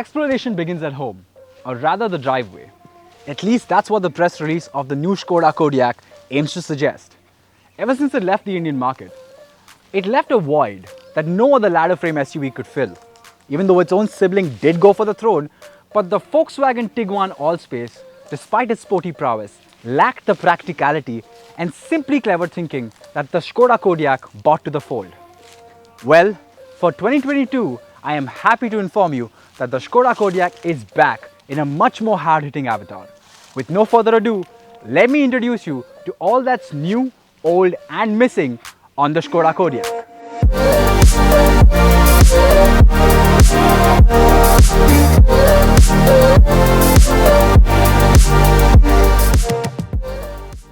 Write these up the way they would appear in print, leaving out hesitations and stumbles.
Exploration begins at home, or rather the driveway. At least that's what the press release of the new Skoda Kodiaq aims to suggest. Ever since it left the Indian market, it left a void that no other ladder frame SUV could fill. Even though its own sibling did go for the throne, but the Volkswagen Tiguan AllSpace, despite its sporty prowess, lacked the practicality and simply clever thinking that the Skoda Kodiaq brought to the fold. Well, for 2022, I am happy to inform you that the Skoda Kodiaq is back in a much more hard-hitting avatar. With no further ado, let me introduce you to all that's new, old and missing on the Skoda Kodiaq.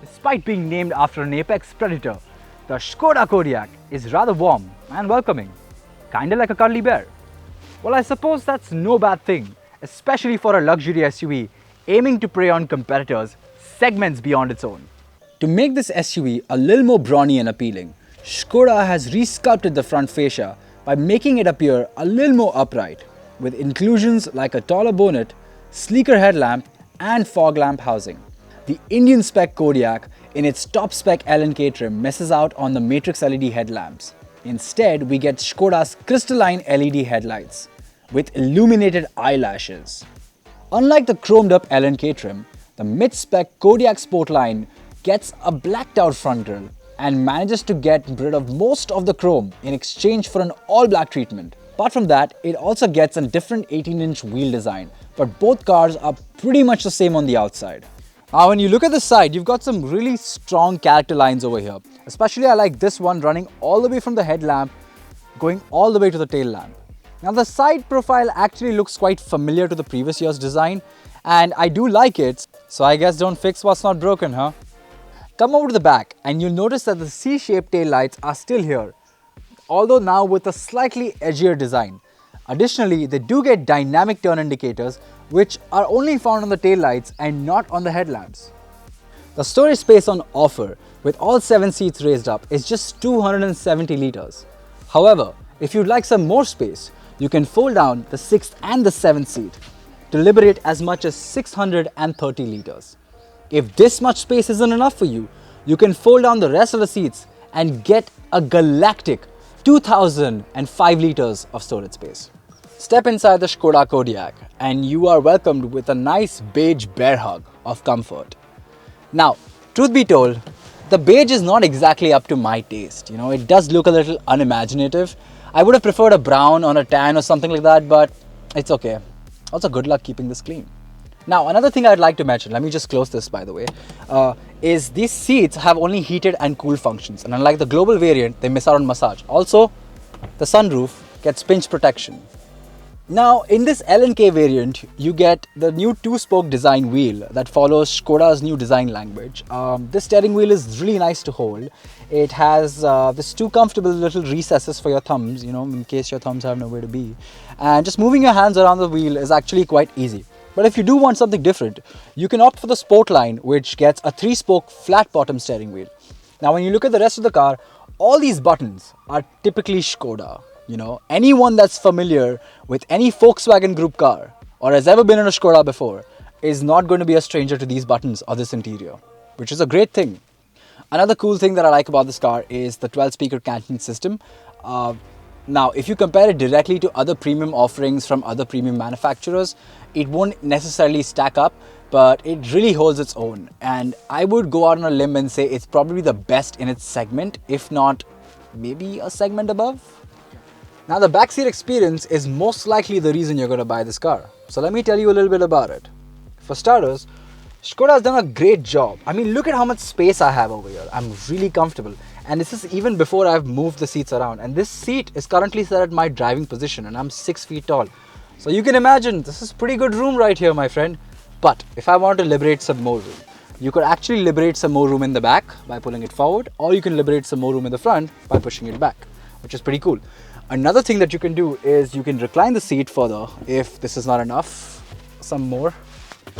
Despite being named after an apex predator, the Skoda Kodiaq is rather warm and welcoming, kinda like a cuddly bear. Well, I suppose that's no bad thing, especially for a luxury SUV aiming to prey on competitors segments beyond its own. To make this SUV a little more brawny and appealing, Skoda has resculpted the front fascia by making it appear a little more upright, with inclusions like a taller bonnet, sleeker headlamp and fog lamp housing. The Indian spec Kodiaq in its top spec L&K trim misses out on the matrix LED headlamps. Instead, we get Skoda's crystalline LED headlights with illuminated eyelashes. Unlike the chromed up L&K trim, the mid-spec Kodiaq Sportline gets a blacked out front grille and manages to get rid of most of the chrome in exchange for an all-black treatment. Apart from that, it also gets a different 18-inch wheel design, but both cars are pretty much the same on the outside. Now, when you look at the side, you've got some really strong character lines over here. Especially I like this one running all the way from the headlamp, going all the way to the tail lamp. Now the side profile actually looks quite familiar to the previous year's design, and I do like it, so I guess don't fix what's not broken, huh? Come over to the back and you'll notice that the C-shaped tail lights are still here, although now with a slightly edgier design. Additionally, they do get dynamic turn indicators, which are only found on the tail lights and not on the headlamps. The storage space on offer, with all 7 seats raised up, is just 270 litres. However, if you'd like some more space, you can fold down the 6th and the 7th seat to liberate as much as 630 litres. If this much space isn't enough for you, you can fold down the rest of the seats and get a galactic 2005 litres of storage space. Step inside the Skoda Kodiaq and you are welcomed with a nice beige bear hug of comfort. Now, truth be told, the beige is not exactly up to my taste. You know, it does look a little unimaginative. I would have preferred a brown or a tan or something like that, but it's okay. Also, good luck keeping this clean. Now, another thing I'd like to mention, let me just close this by the way, is these seats have only heated and cool functions, and unlike the global variant, they miss out on massage. Also, the sunroof gets pinch protection. Now, in this L&K variant, you get the new 2-spoke design wheel that follows Skoda's new design language. This steering wheel is really nice to hold. It has these 2 comfortable little recesses for your thumbs, you know, in case your thumbs have nowhere to be. And just moving your hands around the wheel is actually quite easy. But if you do want something different, you can opt for the Sportline, which gets a 3-spoke flat bottom steering wheel. Now, when you look at the rest of the car, all these buttons are typically Skoda. You know, anyone that's familiar with any Volkswagen group car or has ever been in a Skoda before is not going to be a stranger to these buttons or this interior, which is a great thing. Another cool thing that I like about this car is the 12-speaker canting system. Now, if you compare it directly to other premium offerings from other premium manufacturers, it won't necessarily stack up, but it really holds its own. And I would go out on a limb and say it's probably the best in its segment, if not maybe a segment above. Now, the backseat experience is most likely the reason you're going to buy this car. So let me tell you a little bit about it. For starters, Skoda has done a great job. I mean, look at how much space I have over here. I'm really comfortable. And this is even before I've moved the seats around. And this seat is currently set at my driving position and I'm 6 feet tall. So you can imagine this is pretty good room right here, my friend. But if I want to liberate some more room, you could actually liberate some more room in the back by pulling it forward, or you can liberate some more room in the front by pushing it back, which is pretty cool. Another thing that you can do is you can recline the seat further if this is not enough, some more,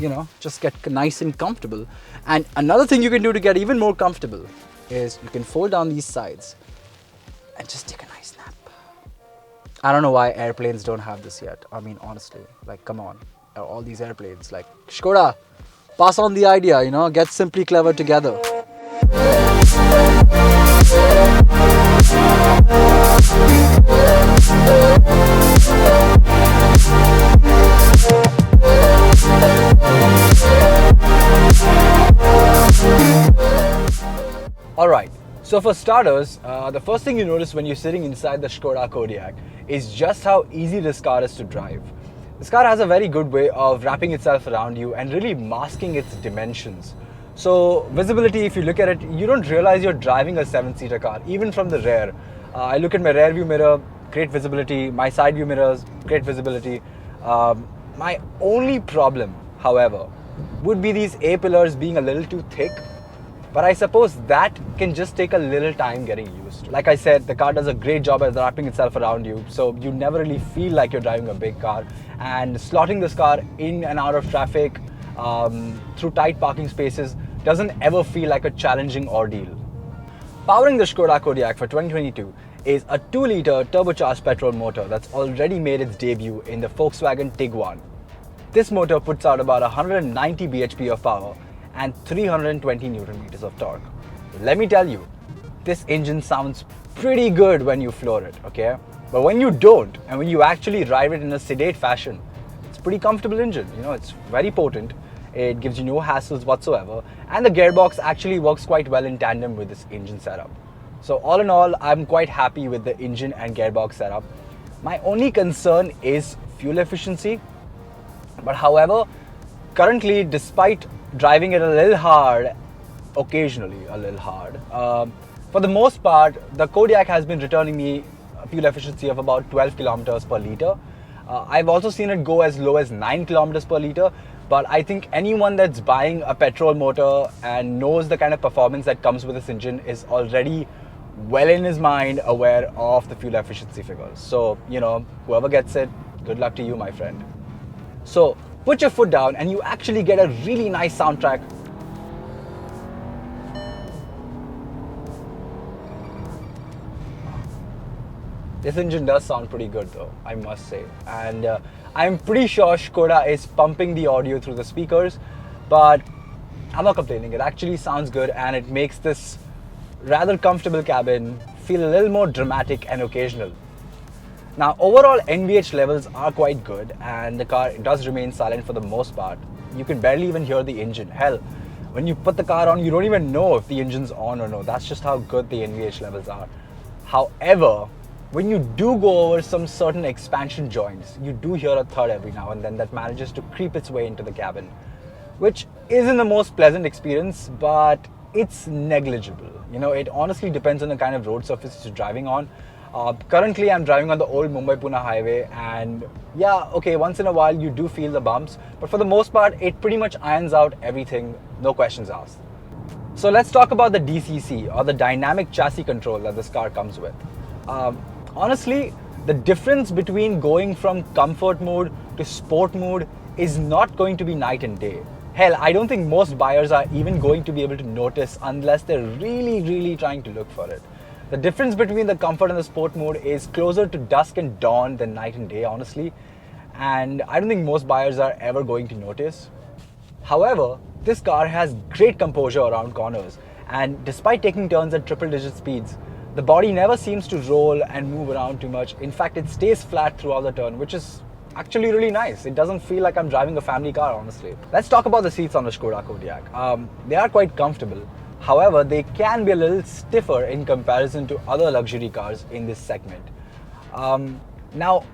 you know, just get nice and comfortable. And another thing you can do to get even more comfortable is you can fold down these sides and just take a nice nap. I don't know why airplanes don't have this yet. I mean, honestly, like, come on. All these airplanes, like, Skoda, pass on the idea, you know, get Simply Clever together. Alright, so for starters, the first thing you notice when you're sitting inside the Skoda Kodiaq is just how easy this car is to drive. This car has a very good way of wrapping itself around you and really masking its dimensions. So visibility, if you look at it, you don't realize you're driving a 7-seater car, even from the rear. I look at my rear view mirror, great visibility. My side view mirrors, great visibility. My only problem, however, would be these A-pillars being a little too thick. But I suppose that can just take a little time getting used to. Like I said, the car does a great job at wrapping itself around you, so you never really feel like you're driving a big car. And slotting this car in and out of traffic through tight parking spaces doesn't ever feel like a challenging ordeal. Powering the Skoda Kodiaq for 2022 is a 2-liter turbocharged petrol motor that's already made its debut in the Volkswagen Tiguan. This motor puts out about 190 bhp of power and 320 Newton meters of torque. Let me tell you, this engine sounds pretty good when you floor it, okay? But when you don't, and when you actually drive it in a sedate fashion, it's a pretty comfortable engine. You know, it's very potent, it gives you no hassles whatsoever, and the gearbox actually works quite well in tandem with this engine setup. So all in all, I'm quite happy with the engine and gearbox setup. My only concern is fuel efficiency. But however, currently, despite driving it a little hard, occasionally a little hard, for the most part, the Kodiaq has been returning me a fuel efficiency of about 12 kilometers per liter. I've also seen it go as low as 9 kilometers per liter, but I think anyone that's buying a petrol motor and knows the kind of performance that comes with this engine is already well in his mind aware of the fuel efficiency figures. So, you know, whoever gets it, good luck to you, my friend. So put your foot down and you actually get a really nice soundtrack. This engine does sound pretty good though, I must say. And I'm pretty sure Skoda is pumping the audio through the speakers, but I'm not complaining. It actually sounds good and it makes this rather comfortable cabin feel a little more dramatic and occasional. Now, overall NVH levels are quite good and the car does remain silent for the most part. You can barely even hear the engine. Hell, when you put the car on, you don't even know if the engine's on or no. That's just how good the NVH levels are. However, when you do go over some certain expansion joints, you do hear a thud every now and then that manages to creep its way into the cabin, which isn't the most pleasant experience, but it's negligible. You know, it honestly depends on the kind of road surface you're driving on. Currently, I'm driving on the old Mumbai-Pune highway, and yeah, okay, once in a while you do feel the bumps, but for the most part, it pretty much irons out everything, no questions asked. So let's talk about the DCC, or the dynamic chassis control that this car comes with. Honestly, the difference between going from comfort mode to sport mode is not going to be night and day. Hell, I don't think most buyers are even going to be able to notice unless they're really trying to look for it. The difference between the comfort and the sport mode is closer to dusk and dawn than night and day, honestly. And I don't think most buyers are ever going to notice. However, this car has great composure around corners. And despite taking turns at triple-digit speeds, the body never seems to roll and move around too much. In fact, it stays flat throughout the turn, which is actually really nice. It doesn't feel like I'm driving a family car, honestly. Let's talk about the seats on the Skoda Kodiaq. They are quite comfortable. However, they can be a little stiffer in comparison to other luxury cars in this segment. Now,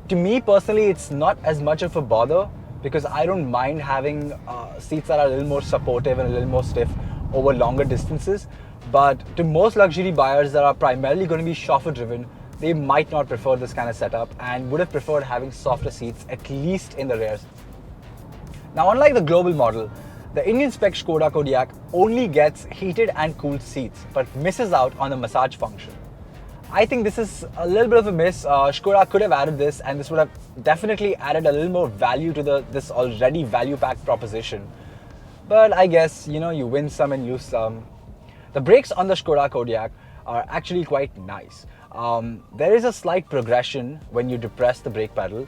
to me personally, it's not as much of a bother because I don't mind having seats that are a little more supportive and a little more stiff over longer distances. But to most luxury buyers that are primarily going to be chauffeur driven, they might not prefer this kind of setup and would have preferred having softer seats, at least in the rear. Now, unlike the global model, the Indian spec Skoda Kodiaq only gets heated and cooled seats, but misses out on the massage function. I think this is a little bit of a miss. Skoda could have added this, and this would have definitely added a little more value to this already value-packed proposition. But I guess, you know, you win some and lose some. The brakes on the Skoda Kodiaq are actually quite nice. There is a slight progression when you depress the brake pedal,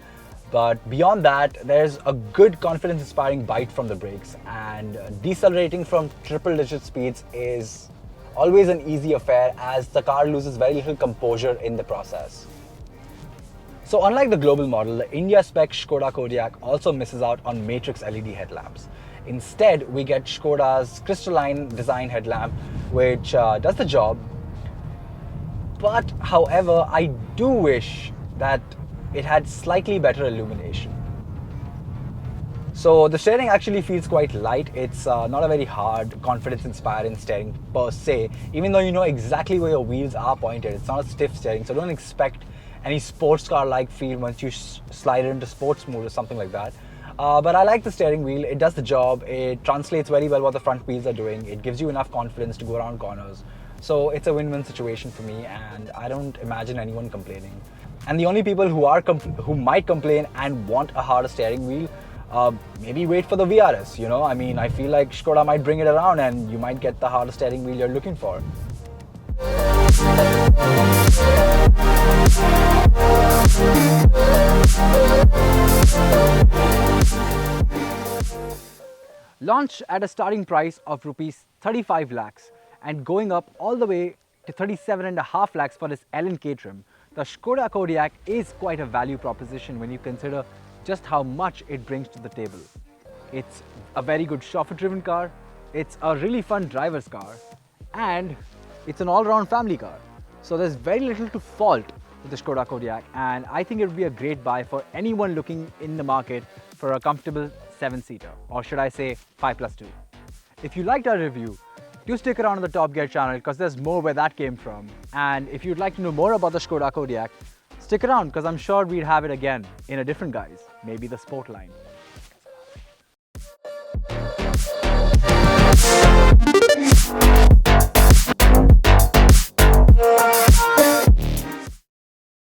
but beyond that, there's a good confidence-inspiring bite from the brakes, and decelerating from triple-digit speeds is always an easy affair as the car loses very little composure in the process. So unlike the global model, the India spec Skoda Kodiaq also misses out on matrix LED headlamps. Instead, we get Skoda's crystalline design headlamp, which does the job. But however, I do wish that it had slightly better illumination. So the steering actually feels quite light. It's not a very hard, confidence-inspiring steering per se, even though you know exactly where your wheels are pointed. It's not a stiff steering, so don't expect any sports car-like feel once you slide it into sports mode or something like that. But I like the steering wheel. It does the job. It translates very well what the front wheels are doing. It gives you enough confidence to go around corners. So it's a win-win situation for me, and I don't imagine anyone complaining. And the only people who might complain and want a harder steering wheel, maybe wait for the VRS, you know? I mean, I feel like Skoda might bring it around and you might get the harder steering wheel you're looking for. Launched at a starting price of rupees 35 lakhs and going up all the way to 37.5 lakhs for this L&K trim, the Skoda Kodiaq is quite a value proposition when you consider just how much it brings to the table. It's a very good chauffeur-driven car, it's a really fun driver's car, and it's an all-round family car. So there's very little to fault with the Skoda Kodiaq, and I think it would be a great buy for anyone looking in the market for a comfortable 7-seater, or should I say 5+2. If you liked our review, do stick around on the Top Gear channel because there's more where that came from. And if you'd like to know more about the Skoda Kodiaq, stick around because I'm sure we'd have it again in a different guise, maybe the sport line.